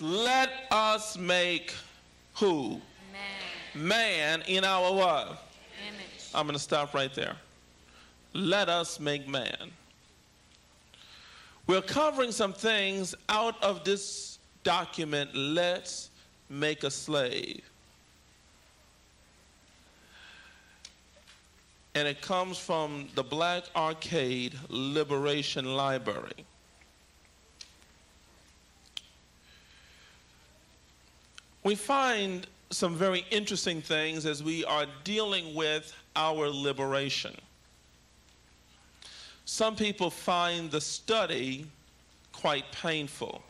Let us make who? Man in our what? Image. I'm going to stop right there. Let us make man. We're covering some things out of this document, Let's Make a Slave. And it comes from the Black Arcade Liberation Library. We find some very interesting things as we are dealing with our liberation. Some people find the study quite painful.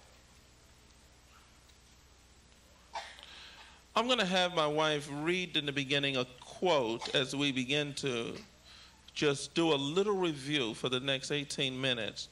I'm going to have my wife read in the beginning a quote as we begin to just do a little review for the next 18 minutes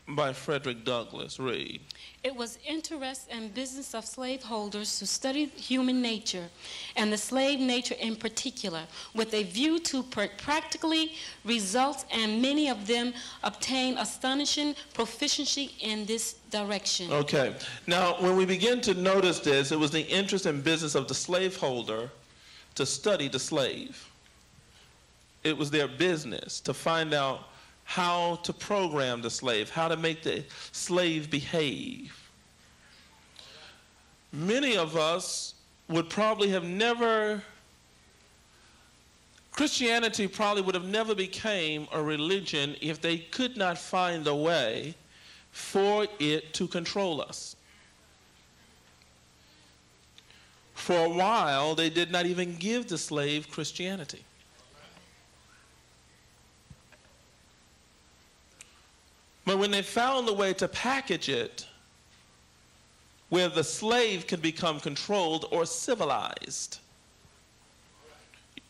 by Frederick Douglass. Read. It was interest and business of slaveholders to study human nature, and the slave nature in particular, with a view to practically results, and many of them obtained astonishing proficiency in this direction. Okay. Now, when we begin to notice this, it was the interest and business of the slaveholder to study the slave. It was their business to find out how to program the slave, how to make the slave behave. Many of us would probably have never, Christianity probably would have never became a religion if they could not find a way for it to control us. For a while, they did not even give the slave Christianity. But when they found a way to package it where the slave can become controlled or civilized.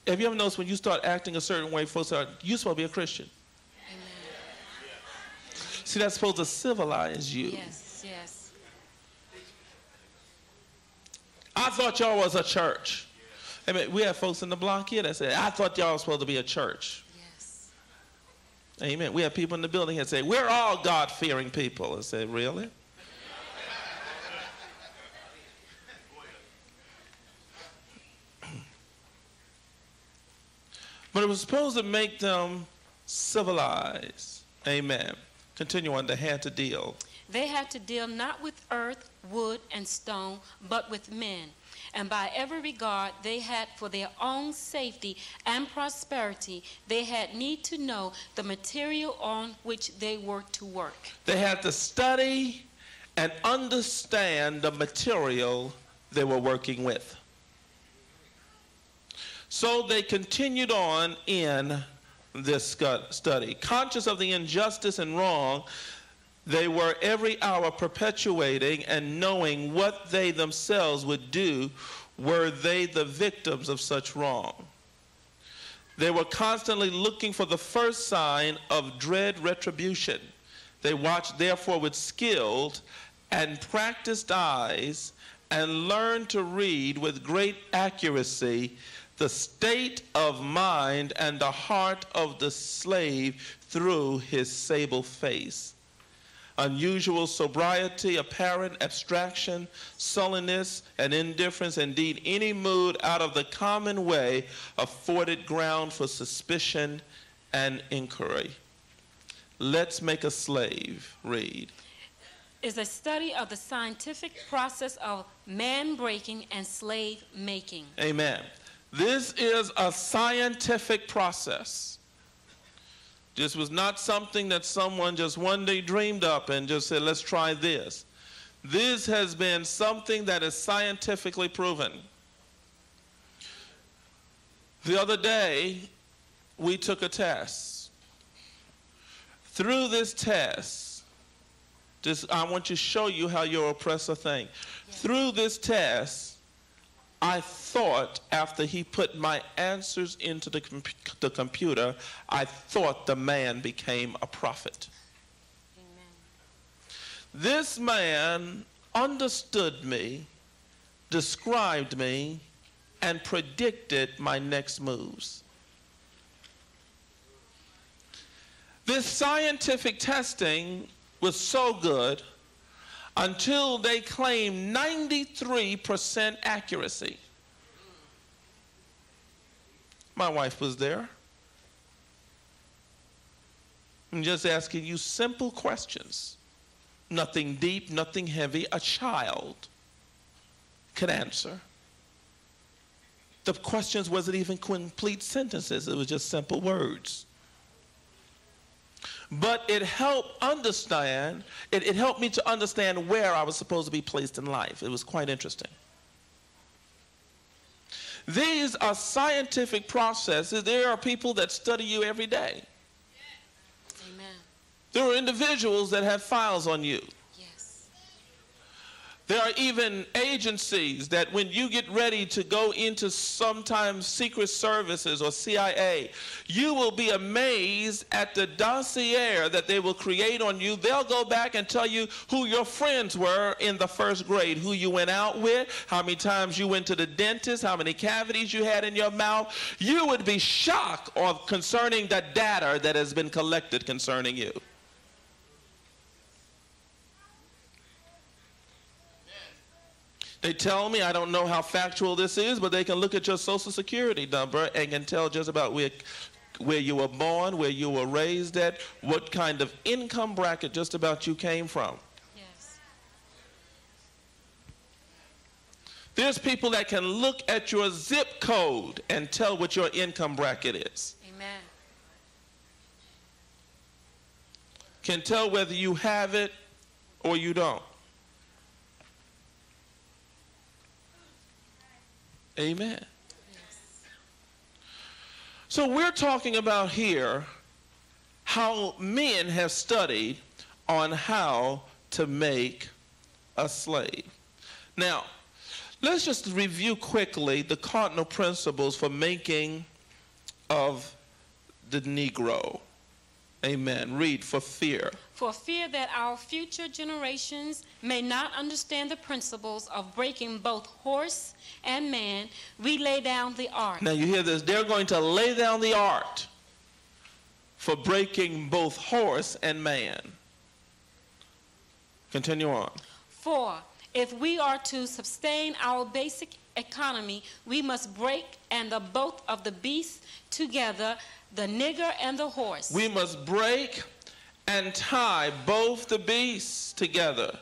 Have you ever noticed when you start acting a certain way, folks are, you're supposed to be a Christian. Amen. See, that's supposed to civilize you. Yes, yes. I thought y'all was a church. I mean, we have folks in the block here that say, I thought y'all was supposed to be a church. Amen. We have people in the building that say, we're all God-fearing people. I say, really? But it was supposed to make them civilized. Amen. Continue on. They had to deal. They had to deal not with earth, wood, and stone, but with men. And by every regard they had for their own safety and prosperity, they had need to know the material on which they were to work. They had to study and understand the material they were working with. So they continued on in this study. Conscious of the injustice and wrong, they were every hour perpetuating and knowing what they themselves would do were they the victims of such wrong. They were constantly looking for the first sign of dread retribution. They watched, therefore, with skilled and practiced eyes and learned to read with great accuracy the state of mind and the heart of the slave through his sable face. Unusual sobriety, apparent abstraction, sullenness, and indifference, indeed any mood out of the common way, afforded ground for suspicion and inquiry. Let's Make a Slave. Read. Is a study of the scientific process of man-breaking and slave-making. Amen. This is a scientific process. This was not something that someone just one day dreamed up and just said, let's try this. This has been something that is scientifically proven. The other day, we took a test. Through this test, I want to show you how your oppressor thinks. Yes. Through this test, I thought after he put my answers into the computer, I thought the man became a prophet. Amen. This man understood me, described me, and predicted my next moves. This scientific testing was so good, until they claimed 93% accuracy. My wife was there. I'm just asking you simple questions. Nothing deep, nothing heavy. A child could answer. The questions wasn't even complete sentences. It was just simple words. But it helped understand, it helped me to understand where I was supposed to be placed in life. It was quite interesting. These are scientific processes. There are people that study you every day. Amen. There are individuals that have files on you. Yes. There are even agencies that when you get ready to go into sometimes secret services or CIA, you will be amazed at the dossier that they will create on you. They'll go back and tell you who your friends were in the first grade, who you went out with, how many times you went to the dentist, how many cavities you had in your mouth. You would be shocked concerning the data that has been collected concerning you. They tell me, I don't know how factual this is, but they can look at your Social Security number and can tell just about where you were born, where you were raised at, what kind of income bracket just about you came from. Yes. There's people that can look at your zip code and tell what your income bracket is. Amen. Can tell whether you have it or you don't. Amen. Yes. So we're talking about here how men have studied on how to make a slave. Now, let's just review quickly the cardinal principles for making of the Negro. Amen. Read, for fear. For fear that our future generations may not understand the principles of breaking both horse and man, we lay down the art. Now you hear this. They're going to lay down the art for breaking both horse and man. Continue on. For if we are to sustain our basic economy, we must break and the both of the beasts together, the nigger and the horse. We must break and tie both the beasts together.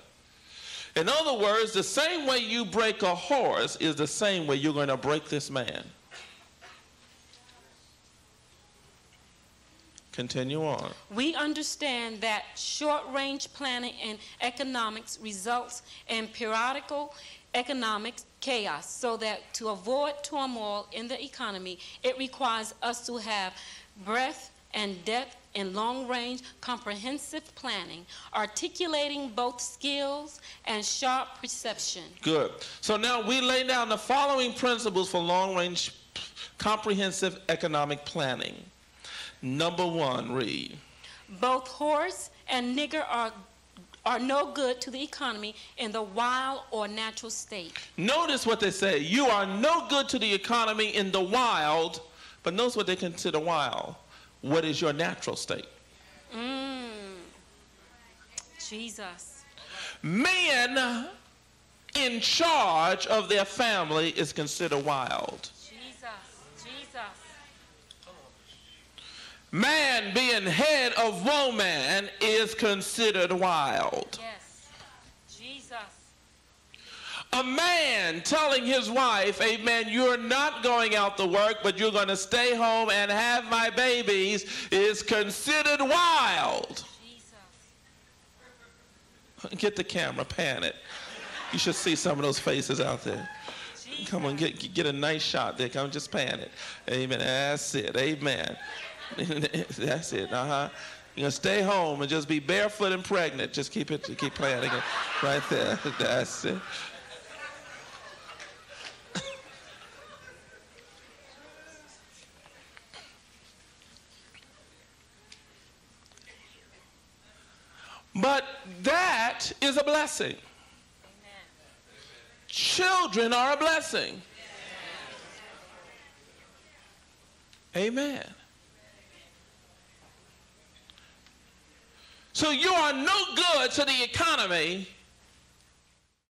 In other words, the same way you break a horse is the same way you're going to break this man. Continue on. We understand that short-range planning and economics results in periodical economic chaos, so that to avoid turmoil in the economy, it requires us to have breadth and depth in long-range comprehensive planning, articulating both skills and sharp perception. Good. So now we lay down the following principles for long-range comprehensive economic planning. Number one, read. Both horse and nigger are no good to the economy in the wild or natural state. Notice what they say. You are no good to the economy in the wild, but notice what they consider wild. What is your natural state? Jesus. Men in charge of their family is considered wild. Jesus. Man being head of woman is considered wild. Yes. Jesus. A man telling his wife, amen, you're not going out to work, but you're going to stay home and have my babies is considered wild. Jesus. Get the camera, pan it. You should see some of those faces out there. Jesus. Come on, get a nice shot there. Come, just pan it. Amen. That's it. Amen. That's it. You're gonna stay home and just be barefoot and pregnant. Just keep playing again. Right there. That's it. But that is a blessing. Amen. Children are a blessing. Amen. So you are no good to the economy